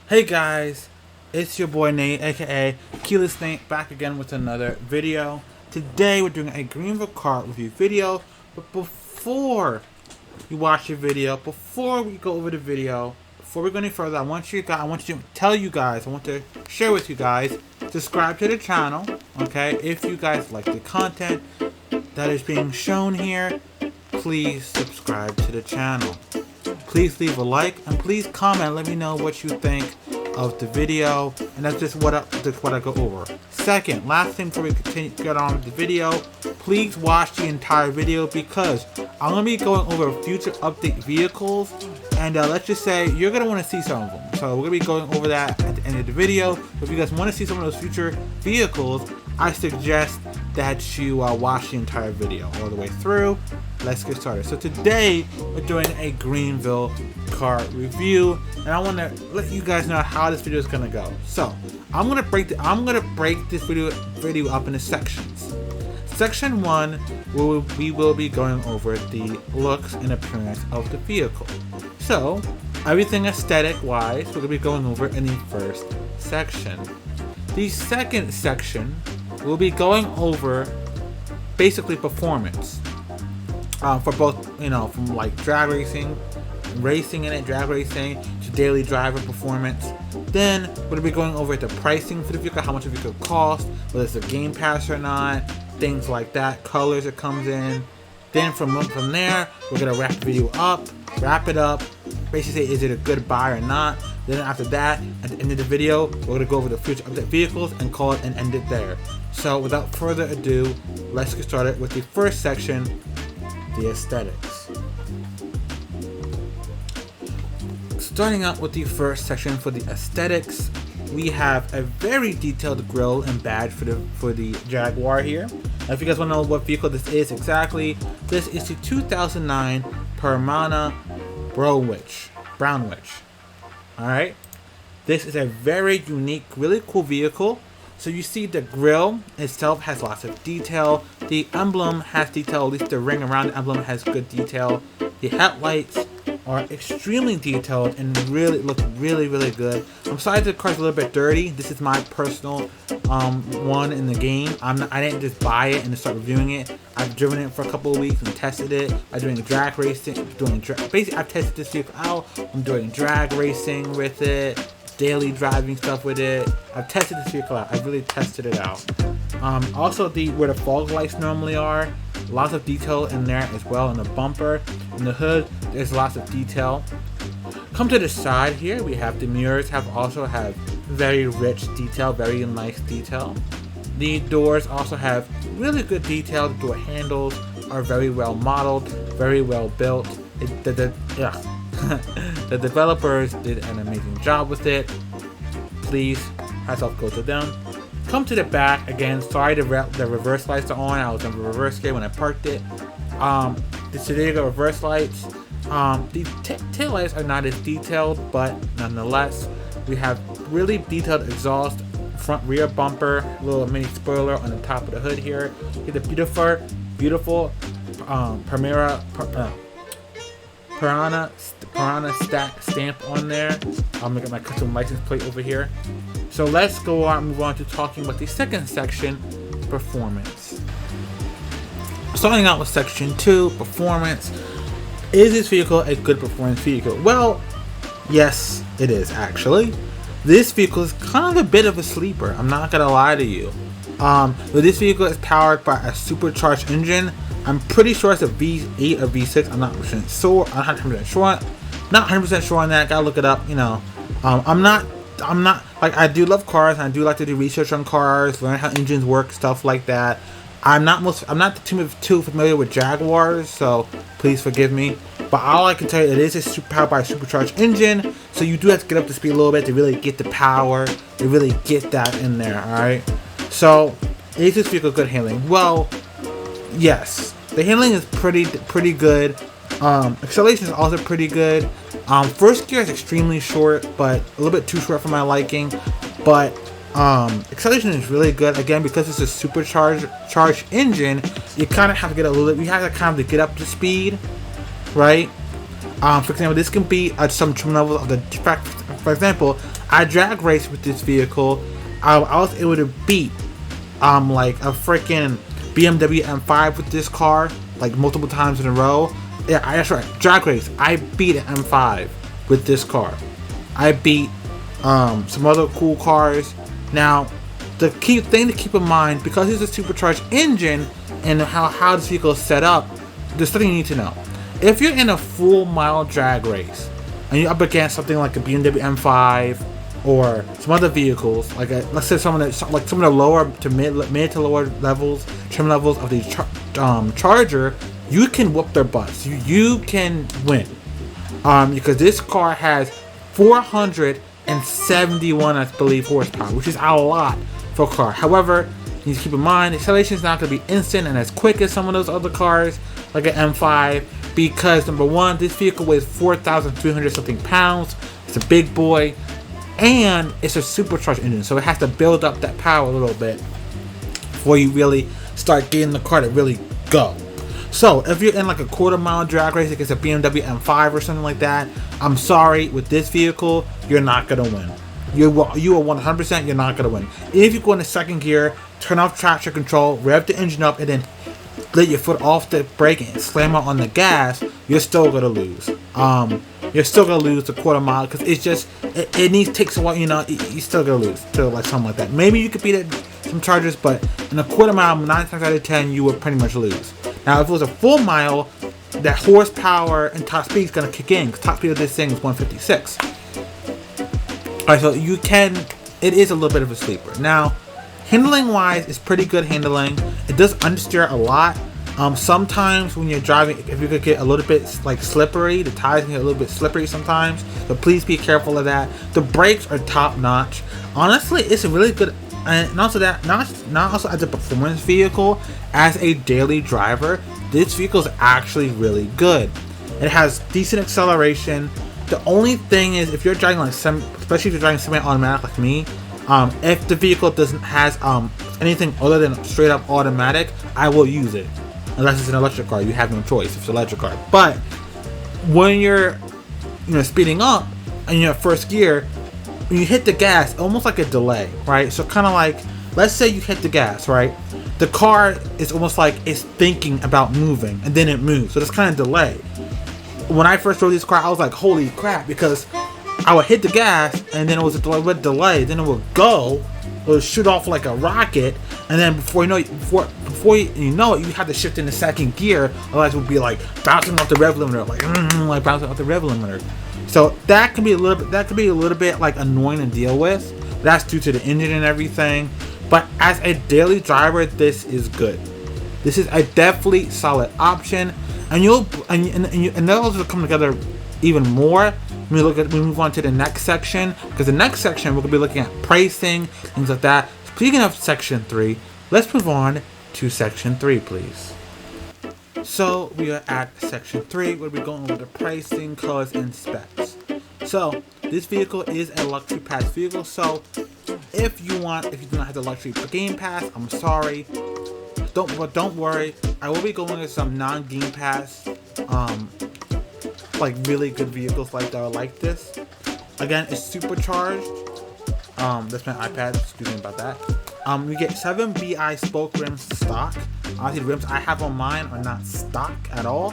Hey guys, it's your boy Nate, aka Keyless Nate, back again with another video. Today we're doing a Greenville car review video, but before you watch the video, before we go over the video, before we go any further, I want to tell you guys, I want to share with you guys, subscribe to the channel, okay? If you guys like the content that is being shown here, please subscribe to the channel. Please leave a like and please comment. Let me know what you think of the video, and that's just what I go over. Second, last thing before we get on with the video, please watch the entire video because I'm gonna be going over future update vehicles, and let's just say you're gonna want to see some of them. So we're gonna be going over that at the end of the video. If you guys want to see some of those future vehicles, I suggest that you watch the entire video all the way through. Let's get started. So today we're doing a Greenville car review, and I want to let you guys know how this video is gonna go. So I'm gonna break this video up into sections. Section 1, we will be going over the looks and appearance of the vehicle. So everything aesthetic wise, we're gonna be going over in the first section. The second section, we'll be going over basically performance. For both, from like drag racing to daily driver performance. Then we'll be going over the pricing for the vehicle, how much the vehicle costs, whether it's a game pass or not, things like that, colors it comes in. Then from there, we're gonna wrap it up, basically say is it a good buy or not. Then after that, at the end of the video, we're gonna go over the future update vehicles and call it and end it there. So without further ado, let's get started with the first section, the aesthetics. Starting out with the first section for the aesthetics, we have a very detailed grille and badge for the Jaguar here. Now, if you guys want to know what vehicle this is exactly, this is the 2009 Permana Brownwich. Alright, this is a very unique, really cool vehicle. So you see the grille itself has lots of detail. The emblem has detail, at least the ring around the emblem has good detail. The headlights are extremely detailed and really look really good. I'm sorry the car's a little bit dirty. This is my personal one in the game. I didn't just buy it and just start reviewing it. I've driven it for a couple of weeks and tested it. I'm doing drag racing, basically I've tested this vehicle out. I'm doing drag racing with it, daily driving stuff with it. I've tested this vehicle out. I've really tested it out. Also where the fog lights normally are, lots of detail in there as well. In the bumper, in the hood, there's lots of detail. Come to the side here, we have the mirrors also have very rich detail, very nice detail. The doors also have really good detail. The door handles are very well modeled, very well built. The developers did an amazing job with it. Please, hats off go to them. Come to the back again. Sorry, the reverse lights are on. I was in reverse gear when I parked it. Today got reverse lights. The tail lights are not as detailed, but nonetheless, we have really detailed exhaust, front rear bumper, little mini spoiler on the top of the hood here. Get the beautiful Piranha stack stamp on there. I'm gonna get my custom license plate over here. So let's move on to talking about the second section, performance. Starting out with section 2, performance. Is this vehicle a good performance vehicle? Well, yes, it is actually. This vehicle is kind of a bit of a sleeper. I'm not gonna lie to you. But this vehicle is powered by a supercharged engine. I'm pretty sure it's a V8 or V6. I'm not 100% sure. I'm not 100% sure on that. Gotta look it up. I'm not like, I do love cars and I do like to do research on cars, learn how engines work, stuff like that. I'm not too familiar with Jaguars, so please forgive me. But all I can tell you, it is powered by a supercharged engine, so you do have to get up to speed a little bit to really get the power, to really get that in there. All right. So is this vehicle good handling? Well, yes, the handling is pretty good. Acceleration is also pretty good. First gear is extremely short, but a little bit too short for my liking. But acceleration is really good. Again, because it's a supercharged engine, you kind of have to get get up to speed, right? For example, this can be at some trim level of the track. For example, I drag raced with this vehicle. I was able to beat like a freaking BMW M5 with this car, like multiple times in a row. Yeah, that's right, drag race. I beat an M5 with this car. I beat some other cool cars. Now, the key thing to keep in mind, because it's a supercharged engine and how this vehicle is set up, there's something you need to know. If you're in a full mile drag race and you're up against something like a BMW M5 or some other vehicles, like let's say some of the lower to mid to lower levels, trim levels of the Charger, you can whoop their butts. You can win, because this car has 471, I believe, horsepower, which is a lot for a car. However, you need to keep in mind, the acceleration is not going to be instant and as quick as some of those other cars, like an M5, because number one, this vehicle weighs 4,300 something pounds. It's a big boy, and it's a supercharged engine, so it has to build up that power a little bit before you really start getting the car to really go. So if you're in like a quarter mile drag race against a BMW M5 or something like that, I'm sorry, with this vehicle, you're not gonna win. You are 100%, you're not gonna win. If you go into second gear, turn off traction control, rev the engine up, and then let your foot off the brake and slam out on the gas, you're still gonna lose. You're still gonna lose the quarter mile, because it's just it takes a while. You know, you're still gonna lose to like something like that. Maybe you could beat it some Chargers, but in a quarter mile, 9 times out of 10, you would pretty much lose. Now, if it was a full mile, that horsepower and top speed is gonna kick in, because top speed of this thing is 156. Alright, so it is a little bit of a sleeper. Now, handling wise, it's pretty good handling. It does understeer a lot. Sometimes when you're driving, if you could get a little bit like slippery, the tires can get a little bit slippery sometimes, but please be careful of that. The brakes are top notch. Honestly, it's a really good, and also that, not also as a performance vehicle, as a daily driver, this vehicle is actually really good. It has decent acceleration. The only thing is, if you're driving like especially if you're driving semi-automatic like me, if the vehicle has anything other than straight up automatic, I will use it. Unless it's an electric car, you have no choice if it's an electric car. But when you're speeding up and you're at first gear, when you hit the gas, almost like a delay, right? So kind of like, let's say you hit the gas, right? The car is almost like it's thinking about moving, and then it moves. So there's kind of delay. When I first drove this car, I was like, holy crap, because I would hit the gas, and then it was a delay, then it would go, it would shoot off like a rocket, and then before you know it, you have to shift into second gear, otherwise it would be like bouncing off the rev limiter, like bouncing off the rev limiter. So that can be a little bit like annoying to deal with. That's due to the engine and everything. But as a daily driver, this is good. This is a definitely solid option, and those will come together even more when we move on to the next section, because the next section we're gonna be looking at pricing, things like that. Speaking of section 3, let's move on to section 3, please. So we are at section 3, where we're going over the pricing, colors, and specs. So this vehicle is a luxury pass vehicle. So if you do not have the luxury game pass, I'm sorry. Don't worry. I will be going into some non-game pass, like really good vehicles like that are like this. Again, it's supercharged. That's my iPad. Excuse me about that. We get 7 BI spoke rims stock. Obviously, the rims I have on mine are not stock at all.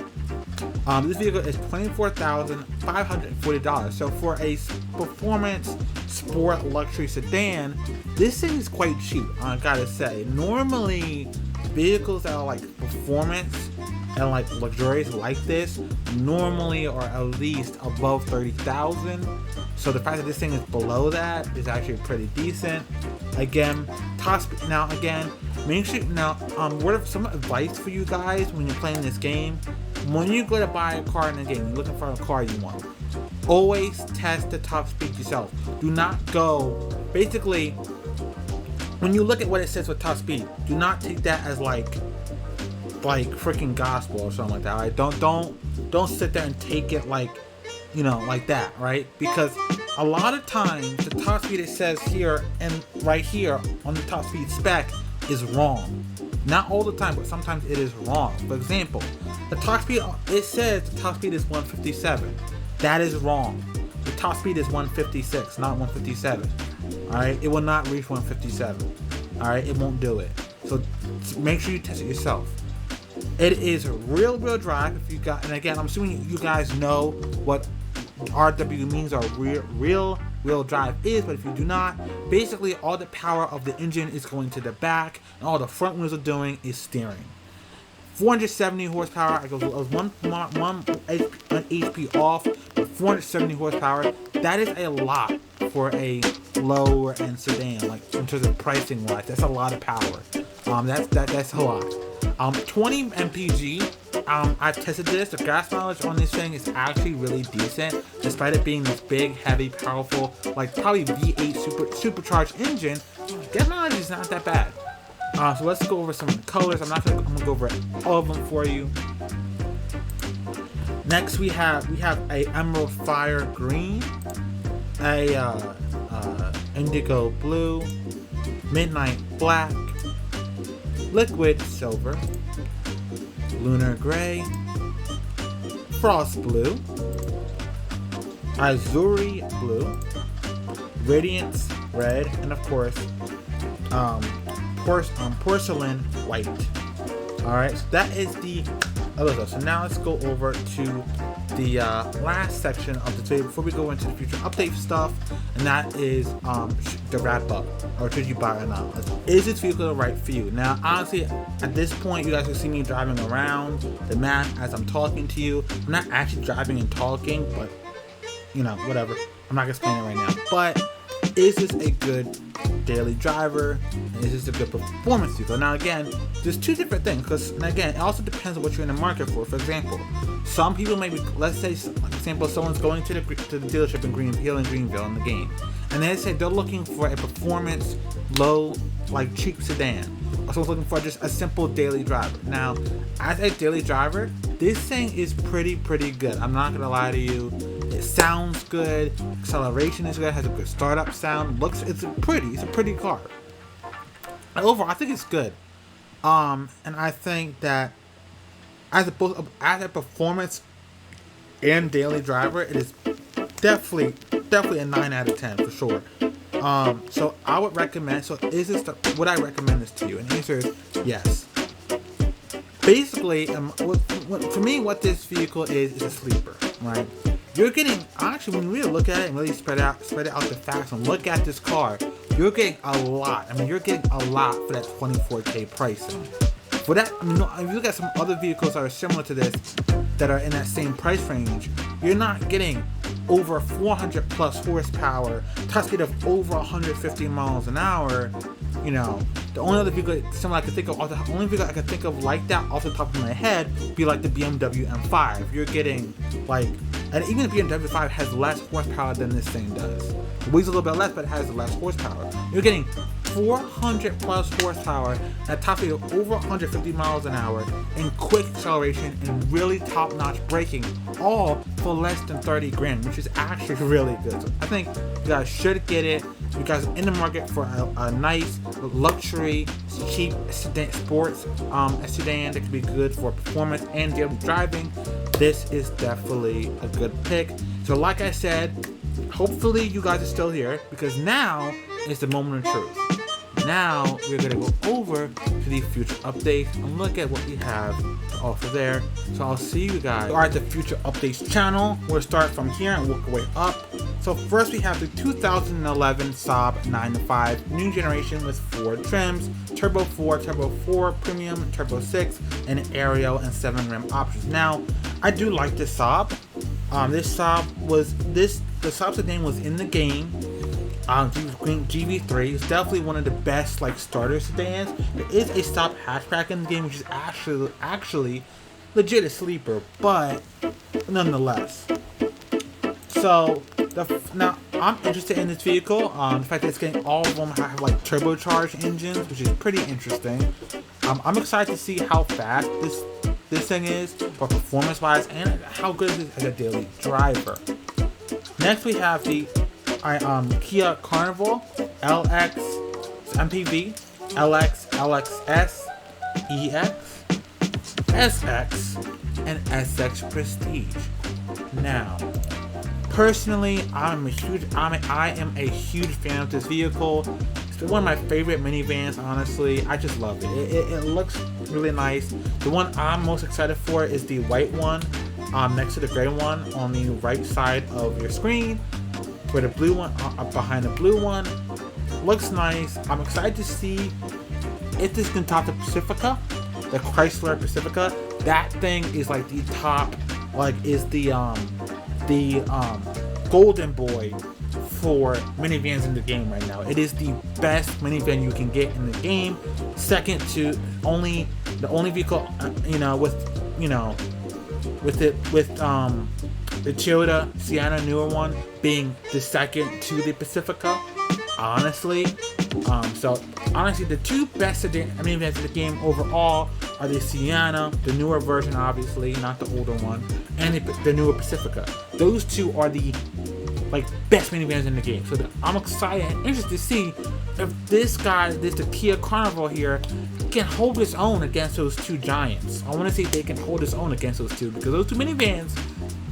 This vehicle is $24,540. So for a performance sport luxury sedan, this thing is quite cheap, I gotta say. Normally, vehicles that are like performance and like luxurious like this normally are at least above $30,000. So the fact that this thing is below that is actually pretty decent. Again, top speed. Now again, make sure word of some advice for you guys when you're playing this game. When you go to buy a car in the game, you're looking for a car you want, always test the top speed yourself. Do not go, basically, when you look at what it says with top speed, do not take that as like freaking gospel or something like that. Right? Don't sit there and take it like like that, right? Because a lot of times the top speed it says here and right here on the top speed spec is wrong. Not all the time, but sometimes it is wrong. For example, the top speed, it says the top speed is 157. That is wrong. The top speed is 156, not 157. Alright, it will not reach 157. Alright, it won't do it. So make sure you test it yourself. It is rear-wheel drive. If you got, and again, I'm assuming you guys know what RW means or rear-wheel drive is, but if you do not, basically all the power of the engine is going to the back, and all the front wheels are doing is steering. 470 horsepower. I go one HP off, but 470 horsepower. That is a lot for a lower end sedan. Like in terms of pricing wise, that's a lot of power. That's a lot. 20 mpg. I tested this. The gas mileage on this thing is actually really decent, despite it being this big, heavy, powerful, like probably V8 supercharged engine. Gas mileage is not that bad. So let's go over some of the colors. I'm gonna go over all of them for you. Next we have a emerald fire green, a indigo blue, midnight black, liquid silver, lunar gray, frost blue, azuri blue, radiance red, and of course porcelain white. Alright, so that is the other. So now let's go over to the last section of the video before we go into the future update stuff, and that is the wrap up, or should you buy or not. Is this vehicle the right for you? Now honestly, at this point you guys can see me driving around the map as I'm talking to you. I'm not actually driving and talking, but you know, whatever, I'm not gonna explain it right now. But is this a good daily driver, and is this a good performance vehicle? Now again, there's two different things, because again, it also depends on what you're in the market for. For example, some people maybe, let's say, for example, someone's going to the dealership in Greenville in the game, and they say they're looking for a performance, low, like cheap sedan, or someone's looking for just a simple daily driver. Now, as a daily driver, this thing is pretty good. I'm not gonna lie to you. It sounds good, acceleration is good, has a good startup sound, it's a pretty car. And overall, I think it's good. And I think that as a performance and daily driver, it is definitely a 9 out of 10 for sure. So I would recommend. So would I recommend this to you? And the answer is yes. Basically, for me, what this vehicle is a sleeper, right? You're getting, actually, when you really look at it and really spread it out the facts and look at this car, you're getting a lot. I mean, you're getting a lot for that $24K pricing. For that, I mean, if you look at some other vehicles that are similar to this, that are in that same price range, you're not getting over 400 plus horsepower, top speed of over 150 miles an hour. You know, the only other vehicle similar I could think of, the only vehicle I could think of like that off the top of my head would be like the BMW M5. You're getting like, and even the BMW 5 has less horsepower than this thing does. It weighs a little bit less, but it has less horsepower. You're getting 400 plus horsepower at top speed of over 150 miles an hour, and quick acceleration and really top-notch braking, all for less than 30 grand, which is actually really good. So I think you guys should get it. You guys are in the market for a nice luxury, cheap sedan, sports sedan that can be good for performance and daily driving. This is definitely a good pick. So like I said, hopefully you guys are still here, because now is the moment of truth. Now we're going to go over to the future updates and look at what we have to offer there. So I'll see you guys at the future updates channel. We'll start from here and work our way up. So first we have the 2011 Saab 9-5 new generation with 4 trims: Turbo 4, Turbo 4 Premium, Turbo 6, and Aerial and 7 rim options. Now, I do like this Saab. The Saab sedan was in the game. GV3 is definitely one of the best like starter sedans. There is a Saab hatchback in the game, which is actually legit a sleeper, but nonetheless. So now I'm interested in this vehicle. The fact that it's getting all of them have like turbocharged engines, which is pretty interesting. I'm excited to see how fast this thing is, for performance wise, and how good it is as a daily driver. Next we have the Kia Carnival LX MPV, LX, LXS, EX, SX, and SX Prestige. Now, Personally, I am a huge fan of this vehicle. It's one of my favorite minivans, honestly. I just love it. It looks really nice. The one I'm most excited for is the white one, next to the gray one on the right side of your screen, where the blue one, behind the blue one. Looks nice. I'm excited to see if this can top the Pacifica, the Chrysler Pacifica. That thing is like the top, like is the golden boy for minivans in the game right now. It is the best minivan you can get in the game. Second to the only vehicle, with the Toyota Sienna newer one being the second to the Pacifica. Honestly, so honestly, the two best minivans in the game overall are the Sienna, the newer version, obviously, not the older one, and the newer Pacifica. Those two are the best minivans in the game. So I'm excited and interested to see if the Kia Carnival here can hold its own against those two giants. I want to see if they can hold its own against those two, because those two minivans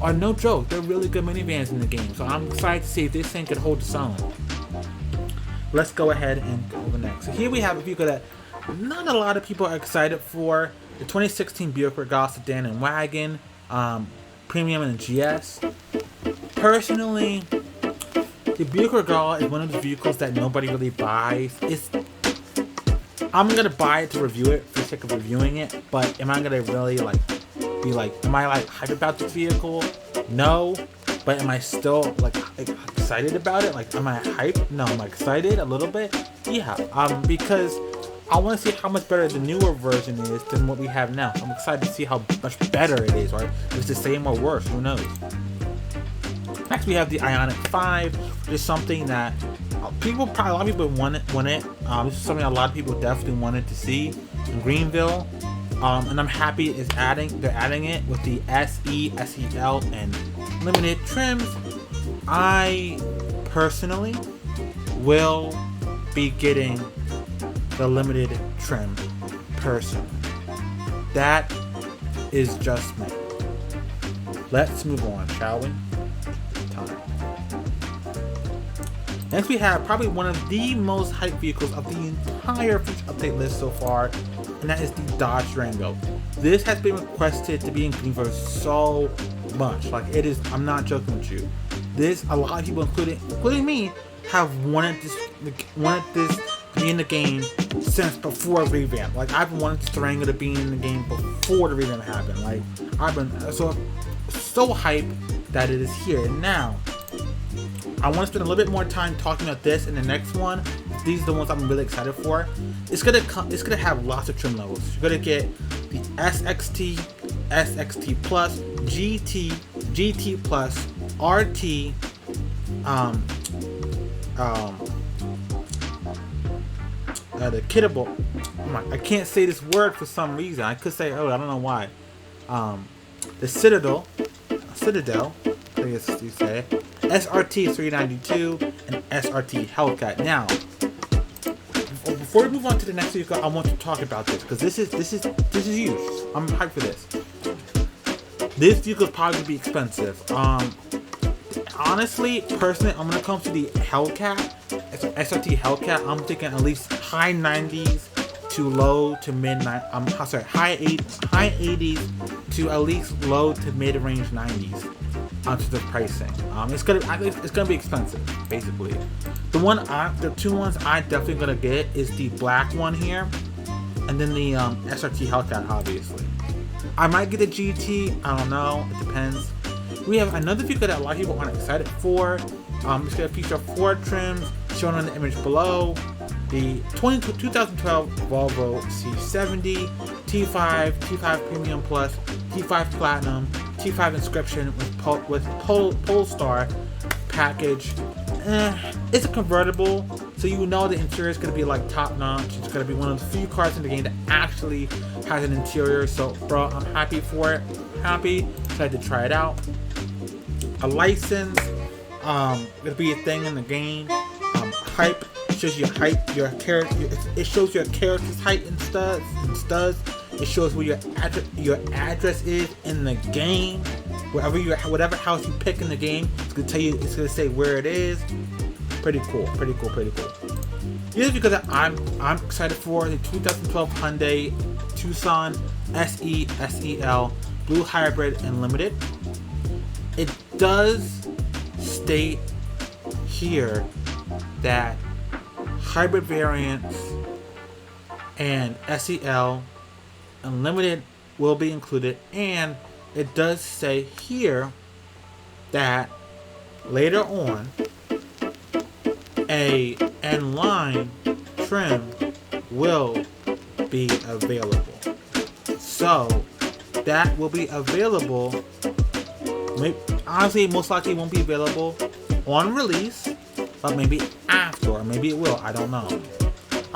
are no joke. They're really good minivans in the game. So I'm excited to see if this thing can hold its own. Let's go ahead and go over next. So here we have a vehicle that not a lot of people are excited for. The 2016 Buick Regal sedan and wagon, premium and GS. Personally, the Buick Regal is one of the vehicles that nobody really buys. I'm gonna buy it to review it for the sake of reviewing it, but am I gonna really am I hyped about this vehicle? No. But am I still excited about it? Am I hyped? No, I'm excited a little bit. Yeah, because I want to see how much better the newer version is than what we have now. I'm excited to see how much better it is, right? If it's the same or worse, who knows? Next, we have the Ioniq 5, which is something that a lot of people want it. This is something a lot of people definitely wanted to see in Greenville. And I'm happy they're adding it with the SE, SEL, and limited trims. I personally will be getting the limited trim personally. That is just me. Let's move on, shall we? Time. Next, we have probably one of the most hyped vehicles of the entire feature update list so far, and that is the Dodge Durango. This has been requested to be in Greenville so much. It is, I'm not joking with you. A lot of people, including me, have wanted this to be in the game since before revamp. I've wanted this Durango to be in the game before the revamp happened. I've been so hyped that it is here. And now, I want to spend a little bit more time talking about this in the next one. These are the ones I'm really excited for. It's gonna have lots of trim levels. You're gonna get the SXT, SXT Plus, GT, GT Plus, RT, the Kittable. I can't say this word for some reason. I could say, I don't know why. The Citadel, I guess you say, SRT 392, and SRT Hellcat. Now, before we move on to the next vehicle, I want to talk about this because this is huge. I'm hyped for this. This vehicle is probably gonna be expensive. Honestly, personally, I'm gonna come to the Hellcat, SRT Hellcat. I'm thinking at least high 90s to low to mid high 80s to at least low to mid range 90s onto the pricing. It's gonna be expensive, basically. The two ones I definitely gonna get is the black one here, and then the SRT Hellcat, obviously. I might get the GT. I don't know. It depends. We have another vehicle that a lot of people aren't excited for. It's gonna feature 4 trims shown on the image below. The 2012 Volvo C70, T5, T5 Premium Plus, T5 Platinum, T5 Inscription with Polestar package. It's a convertible, so you know the interior is going to be top notch. It's going to be one of the few cars in the game that actually has an interior. So, bro, I'm happy for it. Excited to try it out. A license, it'll be a thing in the game. Hype. Shows your height, your character. It shows your character's height and studs. It shows where your address is in the game. whatever house you pick in the game, it's gonna tell you. It's gonna say where it is. Pretty cool. Pretty cool. Pretty cool. Here's because I'm excited for the 2012 Hyundai Tucson SE SEL Blue Hybrid and Limited. It does state here that hybrid variants and SEL Unlimited will be included, and it does say here that later on a N-line trim will be available. So that will be available. Honestly, most likely won't be available on release, but maybe after, or maybe it will. I don't know.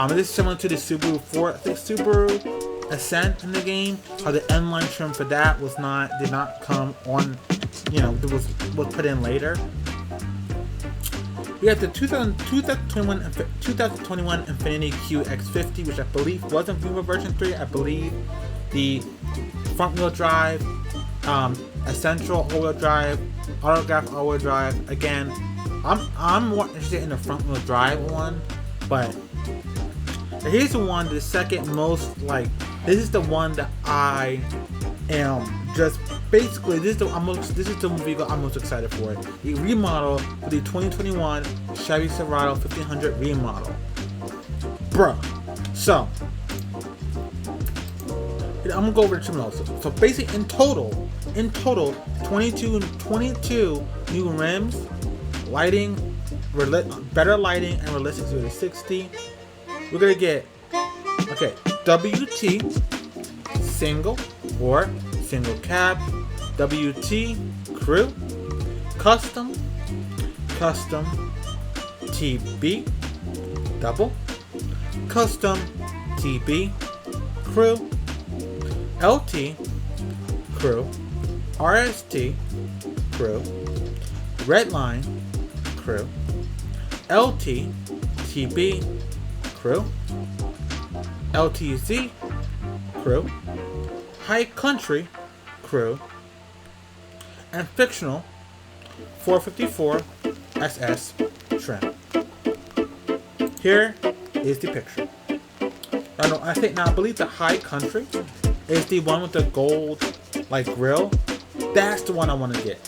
This is similar to the Subaru Ascent in the game. How the N-line trim for that did not come on. It was put in later. We have the 2021 Infiniti QX50, which I believe wasn't Greenville version 3. I believe the front-wheel drive, essential all-wheel drive, autograph all-wheel drive. Again, I'm more interested in the front-wheel drive one, but here's the one, the second most, this is the one that I am just basically, this is the vehicle I'm most excited for. The remodel for the 2021 Chevy Silverado 1500 remodel. Bruh. So, I'm gonna go over the trim notes. So basically, in total, 22 new rims, lighting, better lighting, and realistic 0 to 60. We're gonna get, WT single or single cab, WT crew, custom TB double, custom TB crew, LT crew, RST crew, Redline crew, LT TB crew, LTZ crew, High Country crew, and fictional 454 SS trim. Here is the picture. I believe the High Country is the one with the gold grill. That's the one I want to get.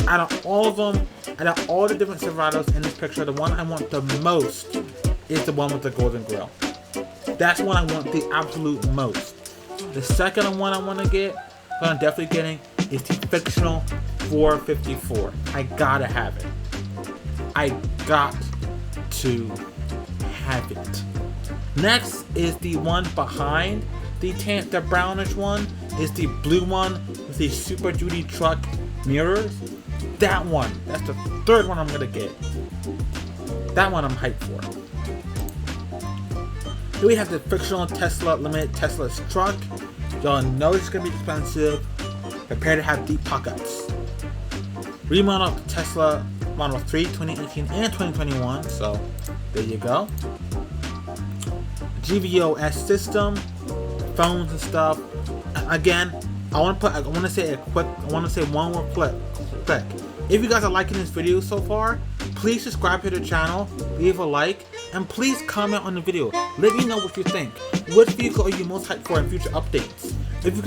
Out of all of them, out of all the different Silverados in this picture, the one I want the most is the one with the golden grill. That's the one I want the absolute most. The second one I want to get, I'm definitely getting, is the fictional 454. I gotta have it. I got to have it. Next is the one behind the brownish one, is the blue one with the Super Duty truck mirrors. That one, that's the third one I'm gonna get. That one I'm hyped for. Here we have the fictional Tesla Limited Tesla truck. Y'all know it's gonna be expensive. Prepare to have deep pockets. Remodel of the Tesla Model 3 2018 and 2021. So there you go. GVOS system, phones and stuff. Again, I want to say one more click. If you guys are liking this video so far, please subscribe to the channel, leave a like, and please comment on the video. Let me know what you think. Which vehicle are you most hyped for in future updates? If you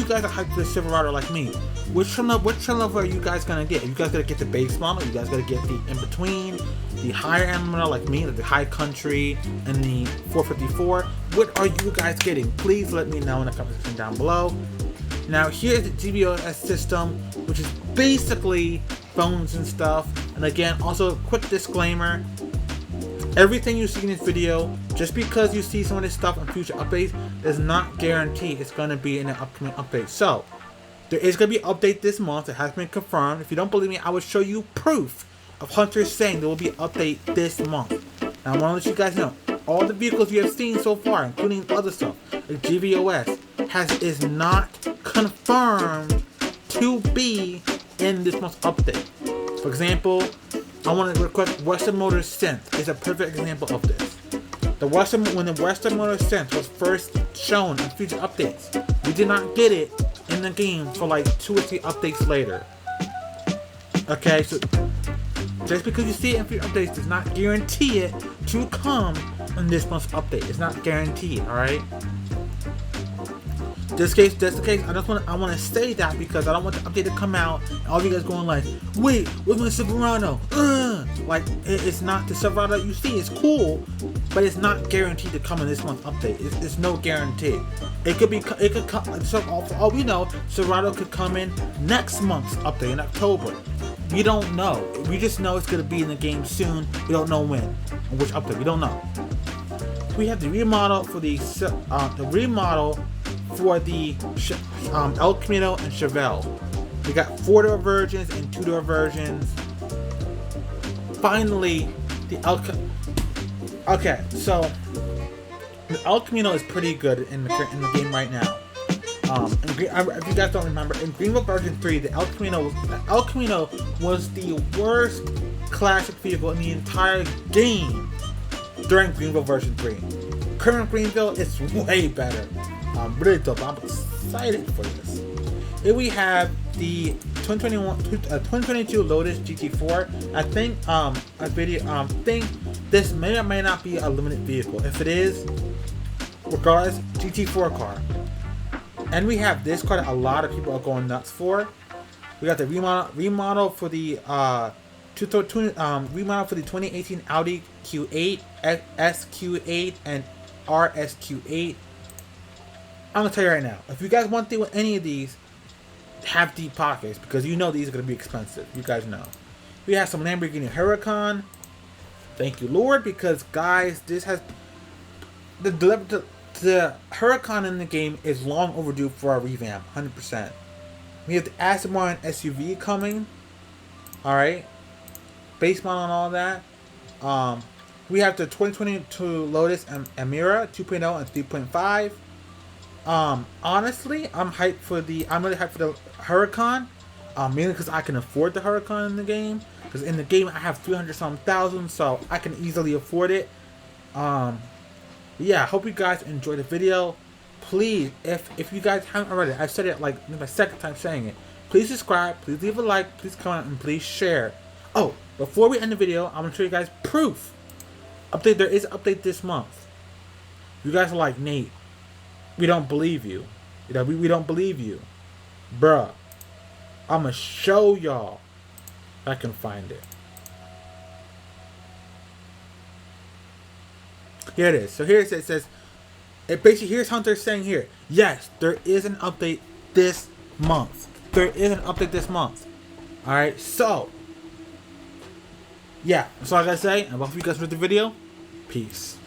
guys are hyped for the Silverado like me, which trim level are you guys gonna get? Are you guys gonna get the base model? You guys gonna get the in between, the higher end model like me, like the High Country and the 454? What are you guys getting? Please let me know in the comment section down below. Now here's the GVOS system, which is basically phones and stuff. And again, also a quick disclaimer. Everything you see in this video, just because you see some of this stuff in future updates, does not guarantee it's going to be in an upcoming update. So, there is going to be an update this month. It has been confirmed. If you don't believe me, I will show you proof of hunters saying there will be an update this month. Now, I want to let you guys know, all the vehicles you have seen so far, including other stuff, like GVOS, is not confirmed to be in this month's update. For example, I want to request Western Motors Synth is a perfect example of this. When the Western Motors Synth was first shown in future updates, we did not get it in the game for like 2 or 3 updates later. Okay, so just because you see it in 3 updates does not guarantee it to come in this month's update. It's not guaranteed, alright? Just in case, I want to say that because I don't want the update to come out and all of you guys going like, wait, where's my Silverado? Like, it's not, the Silverado you see is cool, but it's not guaranteed to come in this month's update. It's no guarantee. It could come, so for all we know, Silverado could come in next month's update in October. We don't know. We just know it's going to be in the game soon. We don't know when, or which update. We don't know. We have the remodel for the El Camino and Chevelle. We got 4-door versions and 2-door versions. Finally, the Okay, so the El Camino is pretty good in the game right now. If you guys don't remember, in Greenville version 3, the El Camino was the worst classic vehicle in the entire game during Greenville version 3. Current Greenville is way better. Really dope. I'm excited for this. Here we have the 2022 Lotus GT4. I think this may or may not be a limited vehicle. If it is, regardless, GT4 car. And we have this car that a lot of people are going nuts for. We got the remodel for the 2018 Audi Q8, SQ8, and RSQ8. I'm gonna tell you right now, if you guys want to deal with any of these, have deep pockets because you know these are gonna be expensive. You guys know. We have some Lamborghini Huracan. Thank you, Lord, because guys, this has the Huracan in the game is long overdue for a revamp, 100%. We have the Aston Martin SUV coming. All right, base model and all that. We have the 2022 Lotus Emira 2.0 and 3.5. Honestly, I'm really hyped for the Huracan, mainly because I can afford the Huracan in the game. Because in the game I have 300-some thousand, so I can easily afford it. Yeah, I hope you guys enjoyed the video. Please, if you guys haven't already, I've said it like my second time saying it. Please subscribe, please leave a like, please comment, and please share. Oh, before we end the video, I'm gonna show you guys proof. There is an update this month. You guys are like, Nate, we don't believe you. We don't believe you. Bruh. I'ma show y'all if I can find it. Here it is. So here it says, basically here's Hunter saying here, yes, there is an update this month. There is an update this month. Alright, so yeah, that's all I gotta say. And I hope you guys enjoyed the video. Peace.